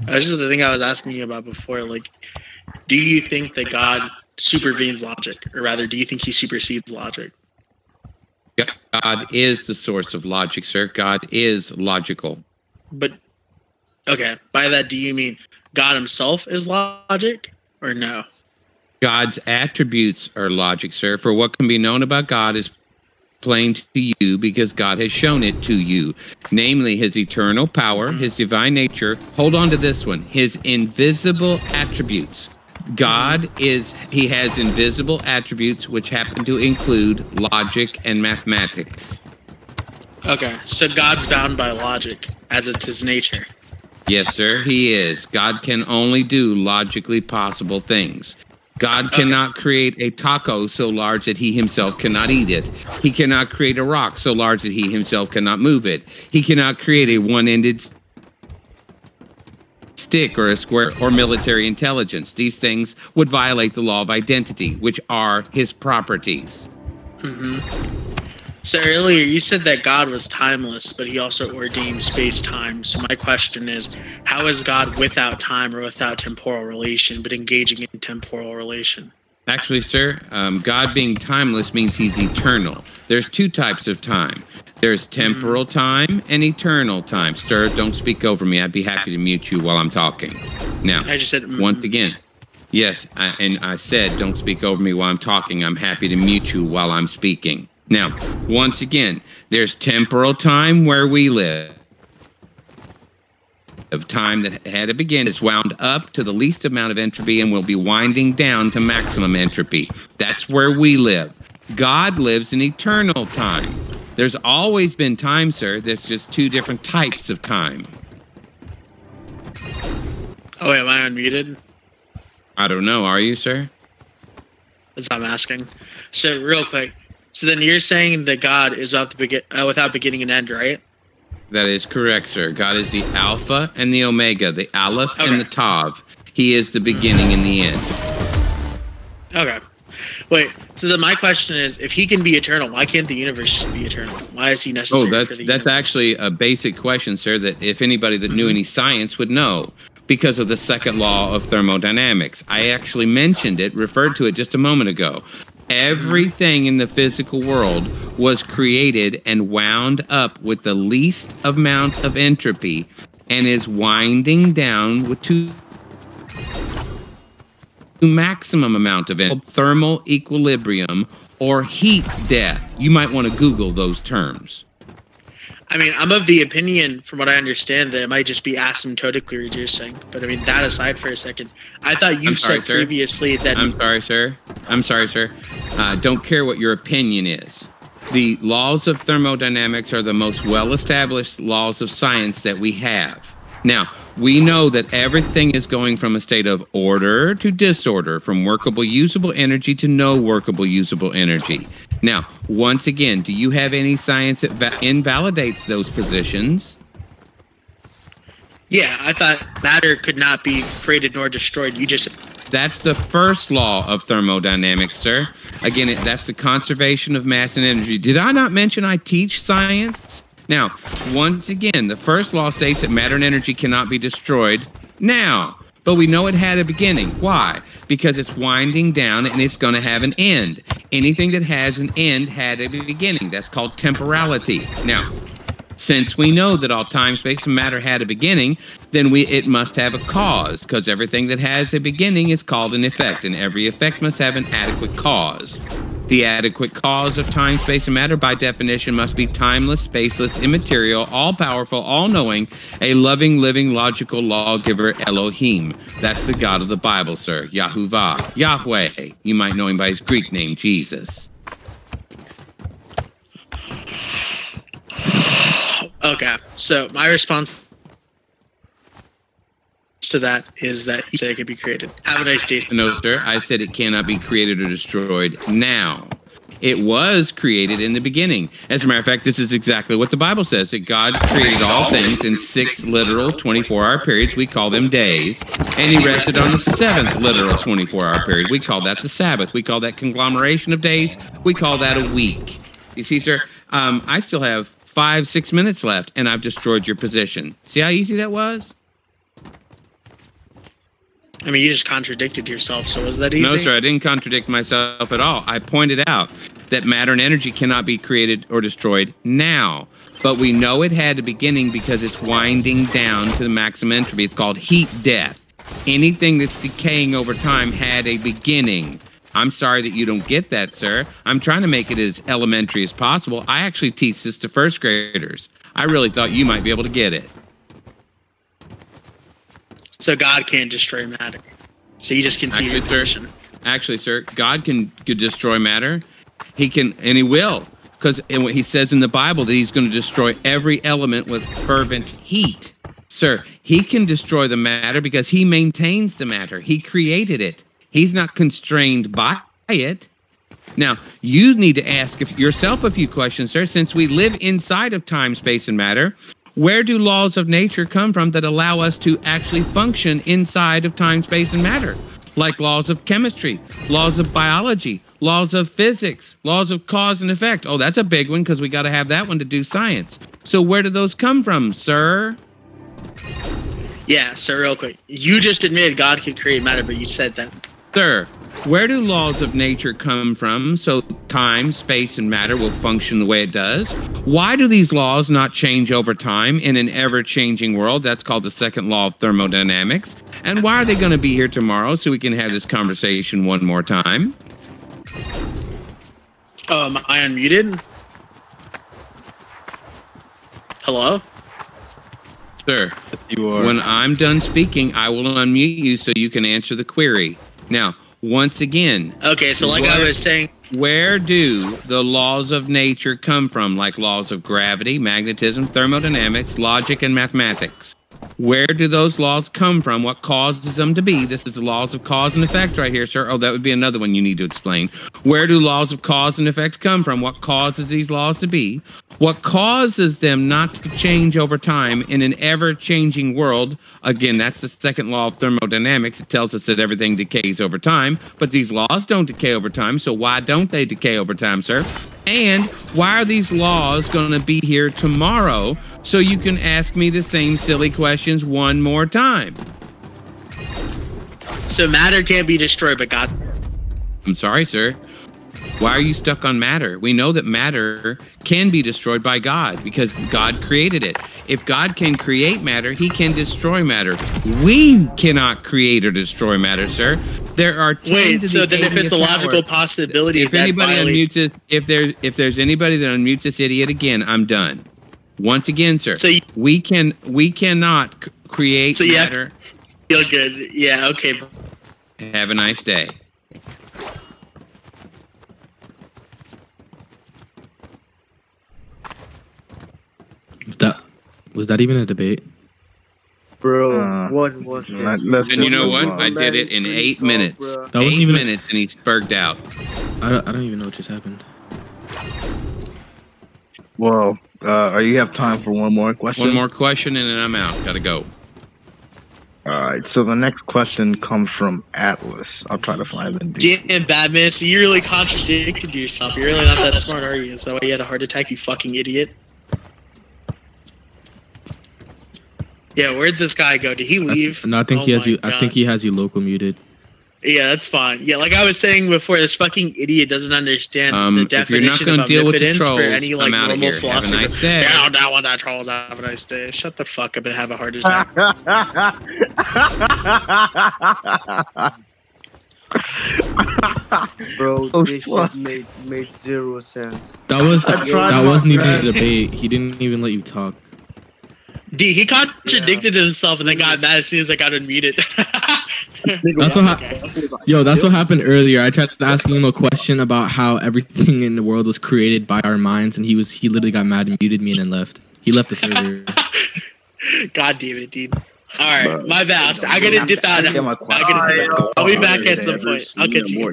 This is the thing I was asking you about before. Like, do you think that God supervenes logic, or rather, do you think he supersedes logic? God is the source of logic, sir. God is logical. But, okay, by that, do you mean God himself is logic, or no? God's attributes are logic, sir. For what can be known about God is plain to you because God has shown it to you, namely his eternal power, his divine nature. Hold on to this one, his invisible attributes. God he has invisible attributes which happen to include logic and mathematics. Okay, so God's bound by logic, as it's his nature. Yes, sir, he is. God can only do logically possible things. God cannot create a taco so large that he himself cannot eat it. He cannot create a rock so large that he himself cannot move it. He cannot create a one-ended stick or a square or military intelligence. These things would violate the law of identity, which are his properties. So earlier you said that God was timeless, but he also ordained space-time. So my question is, how is God without time or without temporal relation, but engaging in temporal relation? Actually, sir, God being timeless means he's eternal. There's two types of time. There's temporal time and eternal time. Sir, don't speak over me. I'd be happy to mute you while I'm talking. Now, I just said, once again, yes, I said don't speak over me while I'm talking. I'm happy to mute you while I'm speaking. Now, once again, there's temporal time where we live. Of time that had to begin is wound up to the least amount of entropy and will be winding down to maximum entropy. That's where we live. God lives in eternal time. There's always been time, sir. There's just two different types of time. Oh, am I unmuted? I don't know. Are you, sir? That's what I'm asking. So real quick. So then you're saying that God is without beginning and end, right? That is correct, sir. God is the Alpha and the Omega, the Aleph and the Tav. He is the beginning and the end. Okay. Wait, so then my question is, if he can be eternal, why can't the universe be eternal? Why is he necessary for the universe? That's actually a basic question, sir, that if anybody that knew any science would know, because of the second law of thermodynamics. I actually mentioned it, referred to it just a moment ago. Everything in the physical world was created and wound up with the least amount of entropy and is winding down with maximum amount of entropy, thermal equilibrium or heat death. You might want to Google those terms. I mean, I'm of the opinion, from what I understand, that it might just be asymptotically reducing. But I mean, that aside for a second, I thought you said previously that... I'm sorry, sir. Don't care what your opinion is. The laws of thermodynamics are the most well-established laws of science that we have. Now, we know that everything is going from a state of order to disorder, from workable usable energy to no workable usable energy. Now, once again, do you have any science that invalidates those positions? Yeah, I thought matter could not be created nor destroyed. You just... That's the first law of thermodynamics, sir. Again, that's the conservation of mass and energy. Did I not mention I teach science? Now, once again, the first law states that matter and energy cannot be destroyed now. But we know it had a beginning. Why? Because it's winding down and it's going to have an end. Anything that has an end had a beginning. That's called temporality. Now, since we know that all time, space, and matter had a beginning, then it must have a cause, because everything that has a beginning is called an effect, and every effect must have an adequate cause. The adequate cause of time, space, and matter, by definition, must be timeless, spaceless, immaterial, all-powerful, all-knowing, a loving, living, logical lawgiver, Elohim. That's the God of the Bible, sir. Yahuwah. Yahweh. You might know him by his Greek name, Jesus. Okay, so my response to that is that you say it can be created. Have a nice day. No, sir. I said it cannot be created or destroyed now. It was created in the beginning. As a matter of fact, this is exactly what the Bible says, that God created all things in 6 literal 24-hour periods. We call them days. And he rested on the 7th literal 24-hour period. We call that the Sabbath. We call that conglomeration of days. We call that a week. You see, sir, I still have 5-6 minutes left, and I've destroyed your position. See how easy that was? I mean, you just contradicted yourself, so was that easy? No, sir, I didn't contradict myself at all. I pointed out that matter and energy cannot be created or destroyed now. But we know it had a beginning because it's winding down to the maximum entropy. It's called heat death. Anything that's decaying over time had a beginning. I'm sorry that you don't get that, sir. I'm trying to make it as elementary as possible. I actually teach this to first graders. I really thought you might be able to get it. So God can't destroy matter. So you just concede your position. Actually, sir, God could destroy matter. He can, and he will. Because he says in the Bible that he's going to destroy every element with fervent heat. Sir, he can destroy the matter because he maintains the matter. He created it. He's not constrained by it. Now, you need to ask yourself a few questions, sir. Since we live inside of time, space, and matter, where do laws of nature come from that allow us to actually function inside of time, space, and matter? Like laws of chemistry, laws of biology, laws of physics, laws of cause and effect. Oh, that's a big one because we got to have that one to do science. So where do those come from, sir? Yeah, so real quick. You just admitted God can create matter, but you said that. Sir, where do laws of nature come from so time, space, and matter will function the way it does? Why do these laws not change over time in an ever-changing world? That's called the second law of thermodynamics. And why are they going to be here tomorrow so we can have this conversation one more time? Am I unmuted? Hello? Sir, you are. When I'm done speaking, I will unmute you so you can answer the query. Now, once again... Okay, so like I was saying... Where do the laws of nature come from, like laws of gravity, magnetism, thermodynamics, logic, and mathematics? Where do those laws come from? What causes them to be? This is the laws of cause and effect right here, sir. Oh, that would be another one you need to explain. Where do laws of cause and effect come from? What causes these laws to be? What causes them not to change over time in an ever-changing world? Again, that's the second law of thermodynamics. It tells us that everything decays over time, but these laws don't decay over time, so why don't they decay over time, sir? And why are these laws going to be here tomorrow so you can ask me the same silly questions one more time? So matter can't be destroyed, but God... I'm sorry, sir. Why are you stuck on matter? We know that matter can be destroyed by God because God created it. If God can create matter, he can destroy matter. We cannot create or destroy matter, sir. There are Wait, so then if it's a logical possibility, if anybody unmutes it, if there's anybody that unmutes this idiot again, I'm done. Once again, sir, so we cannot create so matter. Feel good. Yeah, okay. Have a nice day. Was that even a debate? Bro, what was that? And you know what? I did it in 8 minutes. That wasn't 8 even minutes, and he spurged out. I don't even know what just happened. Well, you have time for one more question? One more question, and then I'm out. Gotta go. Alright, so the next question comes from Atlas. I'll try to find the Damn, Batman, so you really contradicted yourself. You're really not that smart, are you? Is that why you had a heart attack, you fucking idiot? Yeah, where'd this guy go? Did he leave? No, I think he has you. I think he has you local muted. Yeah, that's fine. Yeah, like I was saying before, this fucking idiot doesn't understand the definition of deal with the omnipotence trolls, for any like I'm normal philosopher. Have a nice day. Yeah, I don't want that trolls. Have a nice day. Shut the fuck up and have a heart attack. Bro, this shit made 0 sense. That wasn't even a debate. He didn't even let you talk. D, he contradicted himself and then got mad as soon as I got unmuted. That's what happened earlier. I tried asking him a question about how everything in the world was created by our minds, and he literally got mad and muted me and then left. He left the server. God damn it, dude. Alright, my bad. I gotta dip out. I'll be back at some point. I'll catch you.